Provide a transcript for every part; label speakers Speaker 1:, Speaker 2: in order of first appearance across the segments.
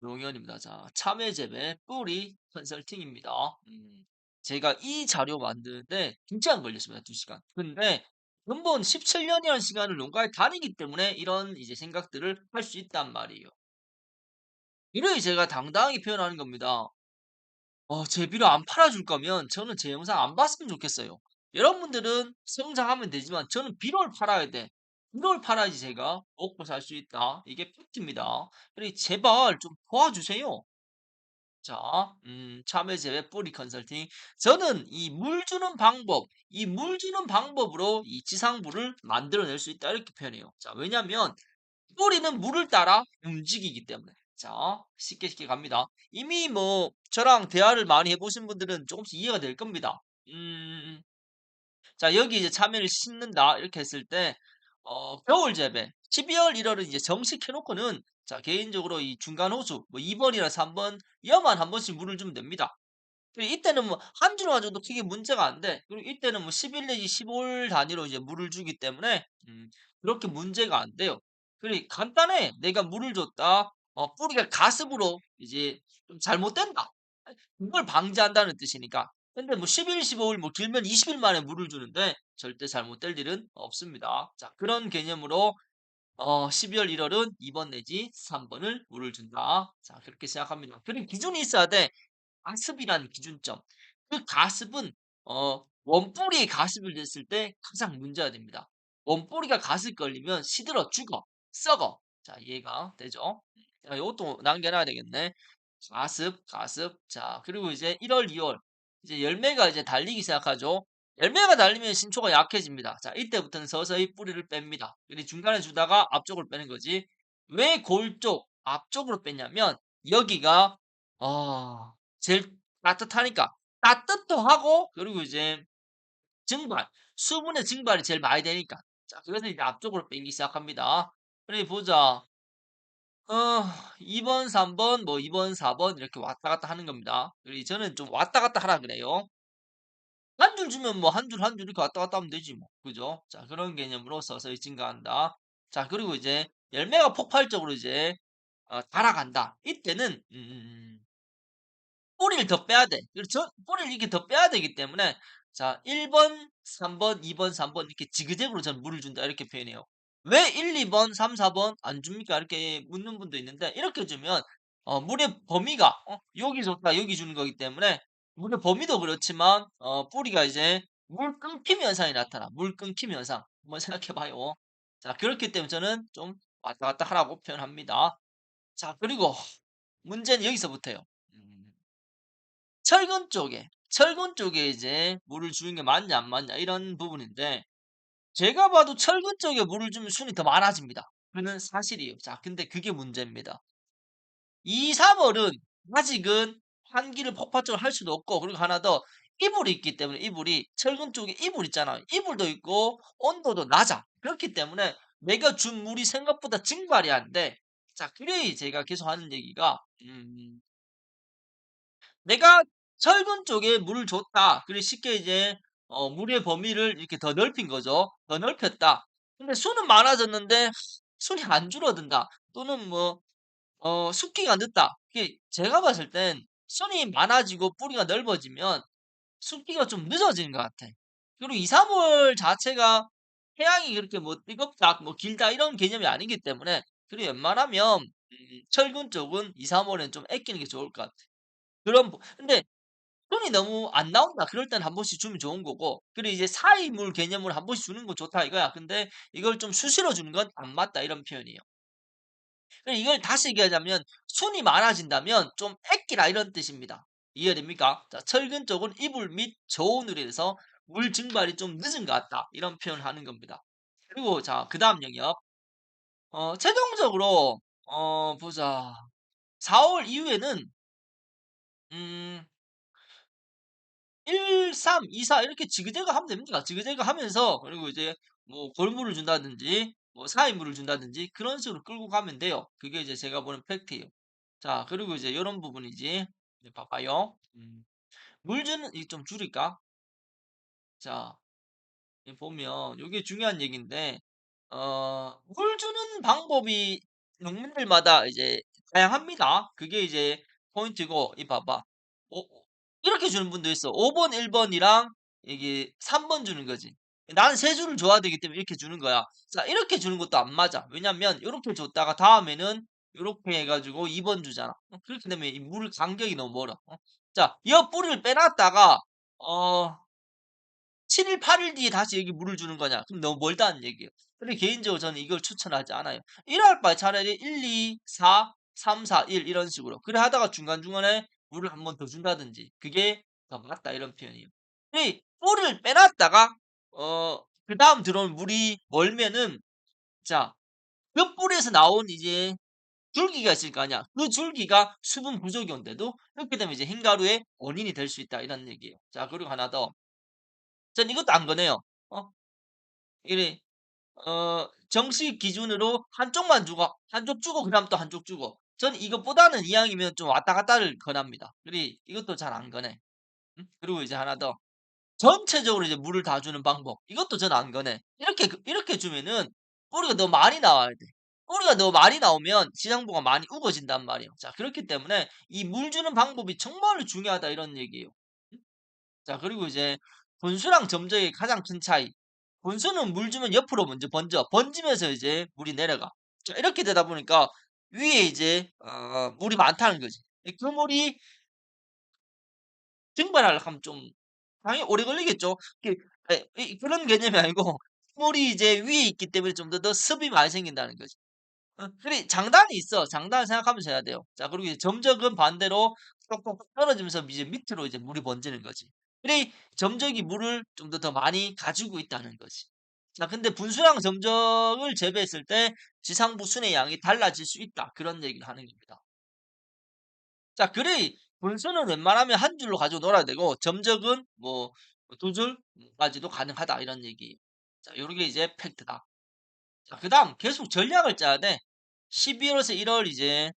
Speaker 1: 용현입니다. 자, 참외재배 뿌리 컨설팅입니다. 제가 이 자료 만드는데 진짜 안 걸렸습니다. 2시간. 근데 근본 17년이라는 시간을 농가에 다니기 때문에 이런 이제 생각들을 할 수 있단 말이에요. 이를 제가 당당하게 표현하는 겁니다. 제비를 안 팔아줄 거면 저는 제 영상 안 봤으면 좋겠어요. 여러분들은 성장하면 되지만 저는 비료를 팔아야 돼. 비료를 팔아야지 제가 먹고 살 수 있다. 이게 팩트입니다. 그러니 제발 좀 도와주세요. 자, 참외재배 뿌리 컨설팅. 저는 이 물 주는 방법, 이 물 주는 방법으로 이 지상부를 만들어낼 수 있다. 이렇게 표현해요. 자, 왜냐면 뿌리는 물을 따라 움직이기 때문에. 자, 쉽게 쉽게 갑니다. 이미 뭐 저랑 대화를 많이 해보신 분들은 조금씩 이해가 될 겁니다. 음, 자, 여기 이제 참외를 심는다. 이렇게 했을 때, 겨울 재배. 12월, 1월은 이제 정식 해놓고는, 자, 개인적으로 이 중간 호수, 뭐 2번이나 3번, 여만 한 번씩 물을 주면 됩니다. 그리고 이때는 뭐 한 주로 가져도 크게 문제가 안 돼. 그리고 이때는 뭐 10일 내지 15일 단위로 이제 물을 주기 때문에, 그렇게 문제가 안 돼요. 그리고 간단해. 내가 물을 줬다. 뿌리가 가습으로 이제 좀 잘못된다. 그걸 방지한다는 뜻이니까. 근데 뭐 10일, 15일 뭐 길면 20일 만에 물을 주는데 절대 잘못될 일은 없습니다. 자, 그런 개념으로 12월, 1월은 2번 내지 3번을 물을 준다. 자, 그렇게 생각합니다. 그리고 기준이 있어야 돼. 가습이라는 기준점. 그 가습은 원뿌리에 가습이 됐을 때 가장 문제가 됩니다. 원뿌리가 가습 걸리면 시들어 죽어, 썩어. 자, 이해가 되죠? 자, 요것도 남겨놔야 되겠네. 가습, 가습. 자, 그리고 이제 1월, 2월. 이제 열매가 이제 달리기 시작하죠. 열매가 달리면 신초가 약해집니다. 자, 이때부터는 서서히 뿌리를 뺍니다. 근데 중간에 주다가 앞쪽으로 빼는 거지. 왜 골 쪽, 앞쪽으로 뺐냐면, 여기가, 제일 따뜻하니까. 따뜻도 하고, 그리고 이제 증발, 수분의 증발이 제일 많이 되니까. 자, 그래서 이제 앞쪽으로 빼기 시작합니다. 그래, 보자. 2번, 3번, 뭐 2번, 4번 이렇게 왔다 갔다 하는 겁니다. 그리고 저는 좀 왔다 갔다 하라 그래요. 한 줄 주면 뭐 한 줄 한 줄 이렇게 왔다 갔다 하면 되지 뭐. 그죠? 자, 그런 개념으로 서서히 증가한다. 자, 그리고 이제 열매가 폭발적으로 이제 달아간다. 이때는 뿌리를 더 빼야 돼. 그리고 뿌리를 이렇게 더 빼야 되기 때문에 자, 1번, 3번, 2번, 3번 이렇게 지그재그로 저는 물을 준다 이렇게 표현해요. 왜 1, 2번, 3, 4번 안 줍니까? 이렇게 묻는 분도 있는데 이렇게 주면 물의 범위가 여기 좋다 여기 주는 거기 때문에 물의 범위도 그렇지만 뿌리가 이제 물 끊김 현상이 나타나. 물 끊김 현상. 한번 생각해 봐요. 자, 그렇기 때문에 저는 좀 왔다 갔다 하라고 표현합니다. 자, 그리고 문제는 여기서부터예요. 음. 철근 쪽에 이제 물을 주는 게 맞냐 안 맞냐 이런 부분인데 제가 봐도 철근 쪽에 물을 주면 순이 더 많아집니다. 그는 사실이에요. 자, 근데 그게 문제입니다. 2, 3월은 아직은 환기를 폭발적으로 할 수도 없고 그리고 하나 더 이불이 있기 때문에 이불이 철근 쪽에 이불 있잖아요. 이불도 있고 온도도 낮아. 그렇기 때문에 내가 준 물이 생각보다 증발이 안 돼. 자, 그래 제가 계속 하는 얘기가 내가 철근 쪽에 물을 줬다. 그리고 쉽게 이제 물의 범위를 이렇게 더 넓힌 거죠. 더 넓혔다. 근데 수는 많아졌는데 순이 안 줄어든다. 또는 뭐 숫기가 늦다. 이게 제가 봤을 땐 순이 많아지고 뿌리가 넓어지면 숫기가 좀 늦어지는 것 같아. 그리고 2, 3월 자체가 해양이 그렇게 뭐 뜨겁다, 뭐 길다 이런 개념이 아니기 때문에 그리고 웬만하면 철근 쪽은 2, 3월엔 좀 아끼는 게 좋을 것 같아. 근데 손이 너무 안 나온다. 그럴 땐 한 번씩 주면 좋은 거고. 그리고 이제 사이물 개념으로 한 번씩 주는 거 좋다 이거야. 근데 이걸 좀 수시로 주는 건 안 맞다 이런 표현이에요. 그럼 이걸 다시 얘기하자면 손이 많아진다면 좀 아끼라 이런 뜻입니다. 이해됩니까? 자, 철근 쪽은 이불 및 저온으로 해서 물 증발이 좀 늦은 것 같다. 이런 표현을 하는 겁니다. 그리고 자, 그다음 영역. 최종적으로 보자. 4월 이후에는 음 1, 3, 2, 4 이렇게 지그재그 하면 됩니다. 지그재그 하면서 그리고 이제 뭐 골무를 준다든지 뭐 사이물을 준다든지 그런 식으로 끌고 가면 돼요. 그게 이제 제가 보는 팩트예요. 자, 그리고 이제 요런 부분이지. 이제 봐봐요. 물 주는 이 좀 줄일까? 자, 이 보면 요게 중요한 얘기인데 물 주는 방법이 농민들마다 이제 다양합니다. 그게 이제 포인트고 이 봐봐. 이렇게 주는 분도 있어. 5 번, 1 번이랑 이게 3번 주는 거지. 나는 세 줄을 줘야 되기 때문에 이렇게 주는 거야. 자 이렇게 주는 것도 안 맞아. 왜냐면 요렇게 줬다가 다음에는 요렇게 해 가지고 2번 주잖아. 그렇게 되면 이 물 간격이 너무 멀어. 자 여 뿌리를 빼 놨다가 어 7 일, 8일 뒤에 다시 여기 물을 주는 거냐? 그럼 너무 멀다는 얘기예요. 근데 개인적으로 저는 이걸 추천하지 않아요. 이럴 바에 차라리 1, 2, 4, 3, 4, 1 이런 식으로. 그래 하다가 중간중간에 물을 한 번 더 준다든지 그게 더 맞다 이런 표현이에요. 이 뿌리를 빼 놨다가 그다음 들어온 물이 멀면은 자 그 뿌리에서 나온 이제 줄기가 있을 거 아니야. 그 줄기가 수분 부족이 온대도 이렇게 되면 이제 흰가루의 원인이 될 수 있다 이런 얘기예요. 자 그리고 하나 더. 전 이것도 안 권해요. 어 이래 정식 기준으로 한쪽만 주고 한쪽 주고 그다음 또 한쪽 주고 저는 이것보다는 이왕이면 좀 왔다 갔다를 권합니다. 이것도 잘 안 권해. 그리고 이제 하나 더 전체적으로 이제 물을 다 주는 방법 이것도 저는 안 권해. 이렇게 주면은 뿌리가 너무 많이 나와야 돼. 뿌리가 너무 많이 나오면 지상부가 많이 우거진단 말이에요. 자 그렇기 때문에 이 물 주는 방법이 정말로 중요하다 이런 얘기예요. 음? 자 그리고 이제 분수랑 점적의 가장 큰 차이. 분수는 물 주면 옆으로 먼저 번져. 번지면서 이제 물이 내려가. 자 이렇게 되다 보니까 위에 이제 물이 많다는 거지. 그 물이 증발하려고 하면 좀 당연히 오래 걸리겠죠. 그런 개념이 아니고 물이 이제 위에 있기 때문에 좀 더 습이 많이 생긴다는 거지. 그래 장단이 있어. 장단을 생각하면서 해야 돼요. 자 그리고 이제 점적은 반대로 똑똑똑 떨어지면서 이제 밑으로 이제 물이 번지는 거지. 그래 점적이 물을 좀 더 많이 가지고 있다는 거지. 자 근데 분수랑 점적을 재배했을 때 지상부 순의 양이 달라질 수 있다. 그런 얘기를 하는 겁니다. 자 그래 분수는 웬만하면 한 줄로 가지고 놀아야 되고 점적은 뭐 두 줄까지도 가능하다 이런 얘기. 자 요게 이제 팩트다. 자 그다음 계속 전략을 짜야 돼. 12 월에서 1월 이제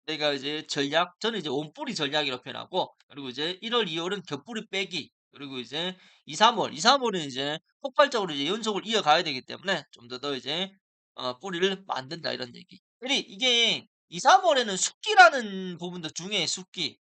Speaker 1: 내가 이제 전략 저는 이제 온뿌리 전략이라고 표현하고 그리고 이제 1 월, 2 월은 겹뿌리 빼기 그리고 이제 2-3 월, 2-3 월은 이제 폭발적으로 이제 연속을 이어가야 되기 때문에 좀 더 이제 뿌리를 만든다 이런 얘기. 이게 2-3 월에는 숙기라는 부분도 중요해 숙기.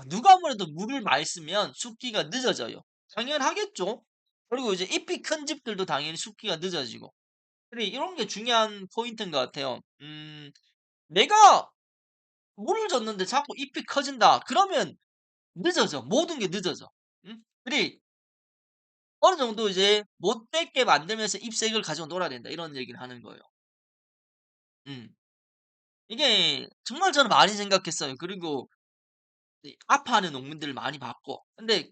Speaker 1: 누가 아무래도 물을 많이 쓰면 숙기가 늦어져요. 당연하겠죠. 그리고 이제 잎이 큰 집들도 당연히 숙기가 늦어지고. 근데 이런 게 중요한 포인트인 것 같아요. 내가 물을 줬는데 자꾸 잎이 커진다. 그러면 늦어져. 모든 게 늦어져. 그리 어느 정도 이제 못되게 만들면서 잎색을 가지고 놀아야 된다. 이런 얘기를 하는 거예요. 음. 이게 정말 저는 많이 생각했어요. 그리고 아파하는 농민들을 많이 봤고. 근데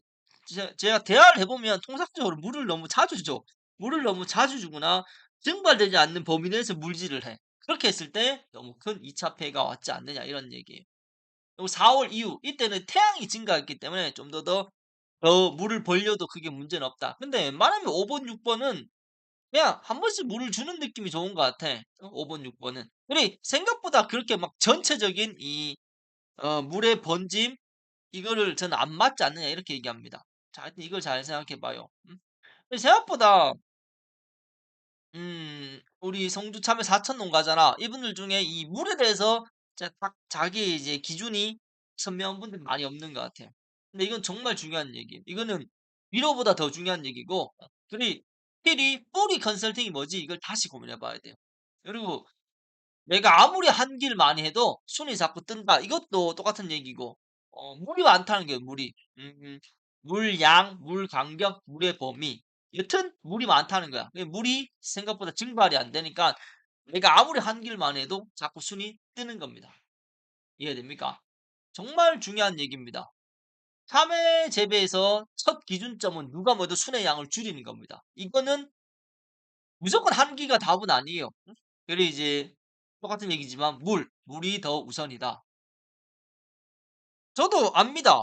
Speaker 1: 제가 대화를 해 보면 통상적으로 물을 너무 자주 줘. 물을 너무 자주 주거나 증발되지 않는 범위 내에서 물질을 해. 그렇게 했을 때 너무 큰 2차 폐해가 왔지 않느냐 이런 얘기예요. 그리고 4월 이후 이때는 태양이 증가했기 때문에 좀 더 물을 벌려도 크게 문제는 없다. 근데 웬만하면 5 번, 6 번은 그냥 한 번씩 물을 주는 느낌이 좋은 것 같아. 5 번, 6 번은. 생각보다 그렇게 막 전체적인 이 물의 번짐 이거를 저는 "안 맞지 않느냐." 이렇게 얘기합니다. 자 하여튼 이걸 잘 생각해 봐요. 근데 생각보다 우리 성주 참외 사천 농가잖아. 이분들 중에 이 물에 대해서 진짜 딱 자기 이제 기준이 선명한 분들이 많이 없는 것 같아요. 근데 이건 정말 중요한 얘기예요. 이거는 위로보다 더 중요한 얘기고 필히 뿌리 컨설팅이 뭐지 이걸 다시 고민해 봐야 돼요. 그리고 내가 아무리 한기를 많이 해도 순이 자꾸 뜬다. 이것도 똑같은 얘기고, 물이 많다는 게 물이. 물양, 물 간격, 물의 범위. 여튼 물이 많다는 거야. 물이 생각보다 증발이 안 되니까 내가 아무리 한기를 많이 해도 자꾸 순이 뜨는 겁니다. 이해됩니까? 정말 중요한 얘기입니다. 참외 재배에서 첫 기준점은 누가 뭐래도 순의 양을 줄이는 겁니다. 이거는 무조건 한기가 답은 아니에요. 이제 똑같은 얘기지만 물이 더 우선이다. 저도 압니다.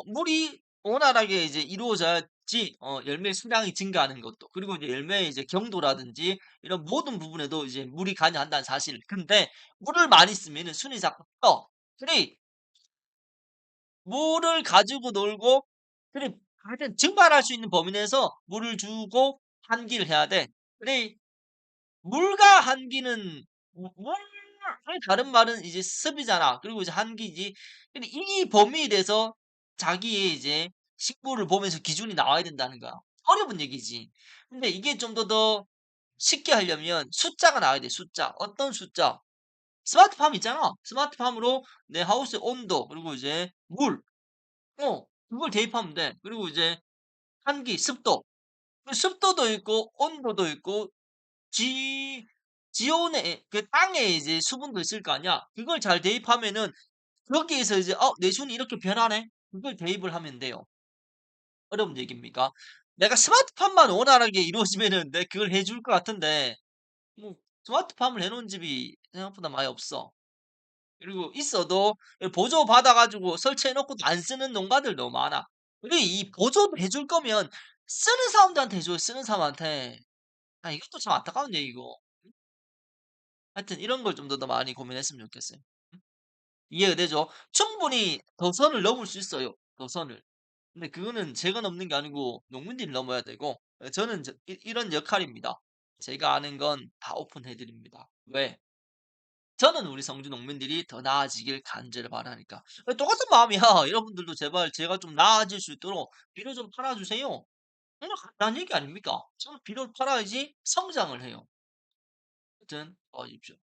Speaker 1: 물이 원활하게 이제 이루어져야지 열매 수량이 증가하는 것도 그리고 이제 열매의 이제 경도라든지 이런 모든 부분에도 이제 물이 관여한다는 사실. 근데 물을 많이 쓰면은 순이 자꾸 떠. 그래 물을 가지고 놀고 그래 하여튼 증발할 수 있는 범위 내에서 물을 주고 환기를 해야 돼. 그래 물과 한기는 물 아예 다른 말은 이제 습이잖아. 그리고 이제 한기지. 근데 이 범위에 대해서 자기의 이제 식구를 보면서 기준이 나와야 된다는 거야. 어려운 얘기지. 근데 이게 좀 더 쉽게 하려면 숫자가 나와야 돼, 숫자. 어떤 숫자? 스마트팜 있잖아. 스마트팜으로 내 하우스의 온도 그리고 이제 물 그걸 대입하면 돼. 그리고 이제 한기, 습도. 그 습도도 있고 온도도 있고 지 지온의 그 땅에 이제 수분도 있을 거 아니야. 그걸 잘 대입하면은 거기에서 이제 '어 내 손이 이렇게 변하네.' 그걸 대입을 하면 돼요. 어려운 얘기입니까? 내가 스마트팜만 원활하게 이루어지면은 내가 그걸 해줄 것 같은데 뭐 스마트팜을 해 놓은 집이 생각보다 많이 없어. 그리고 있어도 보조 받아 가지고 설치해 놓고도 안 쓰는 농가들 너무 많아. 그리고 이 보조를 해줄 거면 쓰는 사람들한테 해 줘요, 쓰는 사람한테. 아 이것도 참 안타까운 얘기고. 하여튼 이런 걸 좀 더 많이 고민했으면 좋겠어요. 이해가 되죠? 충분히 더 선을 넘을 수 있어요, 더 선을. 근데 그거는 제가 넘는 게 아니고 농민들이 넘어야 되고 저는 이런 역할입니다. 제가 아는 건 다 오픈해 드립니다. 왜? 저는 우리 성주 농민들이 더 나아지길 간절히 바라니까. 똑같은 마음이야. 여러분들도 제발 제가 좀 나아질 수 있도록 비료 좀 팔아 주세요. 정말 간단한 얘기 아닙니까? 저는 비료를 팔아야지 성장을 해요. 하여튼 도와주십시오.